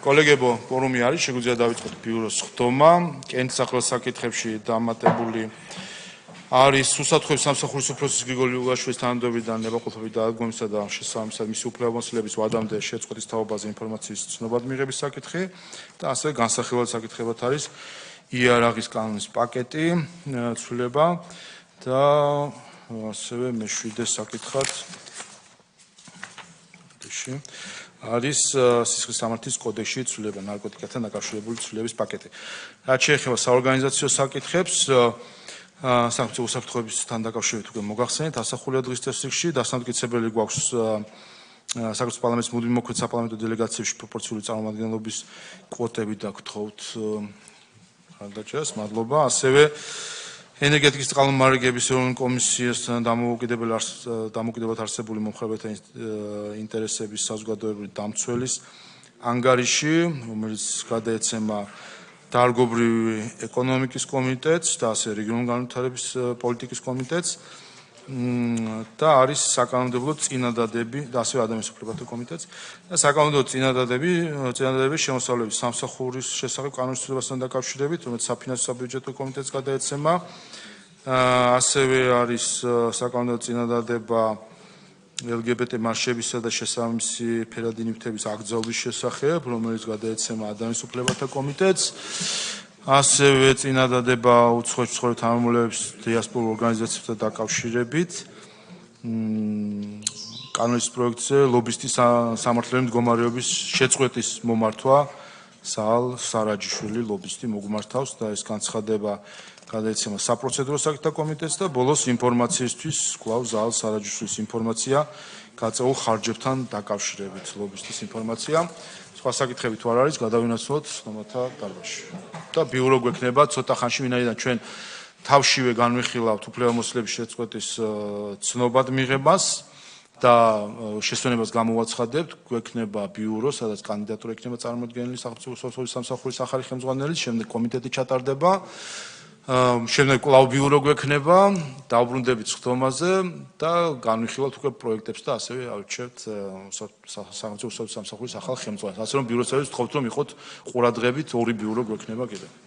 კოლეგებო, ფორუმი არის, შეგვიძლია დავიწყოთ ბიუროს ხდომა, კენჭსახლის საკითხებში დამატებული არის უსაფრთხოების სამსახურის უფროსის გრიგოლი ლუგაშვილის თანამდებობიდან ნებაყოფლობის დადგომისა და შესაბამისად მისი უფლებამოსილების ვადამდე შეწყვეტის თაობაზე ინფორმაციის ცნობად მიღების საკითხი და ასევე განსახილველი საკითხებად არის იარაღის კანონის პაკეტი ცვლილება და ასევე მეშვიდე საკითხად არის სისხლის სამართლის კოდექსში ცვლილება ნარკოტიკებთან დაკავშირებული ცვლილების პაკეტი. რაც შეეხება საორგანიზაციო საკითხებს, სახელმწიფო უსაფრთხოებასთან დაკავშირებით უკვე მოგახსენეთ, ასახულია დღის წესრიგში, დასამტკიცებელი გვაქვს საქართველოს პარლამენტის მუდმივ მოქმედ საპარლამენტო დელეგაციებში პროპორციული წარმომადგენლობის კვოტები და გთხოვთ ხარდაჭერას, მადლობა. ასევე ენერგეტიკის წყალმომარაგების ეროვნული კომისიასთან დამოუკიდებლად არსებული მომხრეებათა ინტერესების საზოგადოებრივი დამცველის ანგარიში, რომელიც გადაეცემა დარგობრივი ეკონომიკის კომიტეტს და ასევე რეგიონული განვითარების პოლიტიკის კომიტეტს და არის საკანონმდებლო წინადადები და ასევე ადამიანის უფლებათა კომიტეტს და საკანონმდებლო წინადადების შემოსავლების სამსახურის შესახებ კანონის ცვლილებასთან დაკავშირებით, რომელიც საფინანსო საბიუჯეტო კომიტეტს გადაეცემა. ასევე არის საკანონმდებლო წინადადება LGBT მარშებისა და შესაბამისი ფერადი ნივთების აკრძალვის შესახებ, რომელიც გადაეცემა ადამიანის უფლებათა კომიტეტს. ასევე წინადადება უცხოეთში ცხოვრებენ თანამემამულეების დიასპორულ ორგანიზაციებთან დაკავშირებით. კანონის პროექტზე ლობისტის სამართლიანი მდგომარეობის შეწყვეტის მომართვა საალ სარაჯიშვილი ლობისტი მოგმართავს და ეს განცხადება გადაეცემა საპროცედურო საკითხთა კომიტეტს და ბოლოს ინფორმაციისთვის კვლავ ზაალ სარაჯიშვილის ინფორმაცია გაწეულ ხარჯებთან დაკავშირებით ლობისტის ინფორმაცია. სხვა საკითხები თუ არ არის, გადავინაცვლოთ ხდომათა დარბაზში. და ბიურო გვექნება ცოტა ხანში, ვინაიდან ჩვენ თავშივე განვიხილავთ უფლებამოსილების შეწყვეტის ცნობად მიღებას და შესვენებას გამოვაცხადებთ, გვექნება ბიურო, სადაც კანდიდატურა იქნება წარმოდგენილი სახელმწიფო უსაფრთხოების სამსახურის ახალი ხელმძღვანელის, შემდეგ კომიტეტი ჩატარდება. შემდეგ კვლავ ბიურო გვექნება, დავბრუნდებით ხდომაზე და განვიხილავთ უკვე პროექტებს და ასევე ავირჩევთ სახელმწიფო უსაფრთხოების სამსახურის ახალ ხელმძღვანელს. ასე რომ ბიუროს წევრებს ვთხოვთ, რომ იყოთ ყურადღებით, ორი ბიურო გვექნება კიდევ.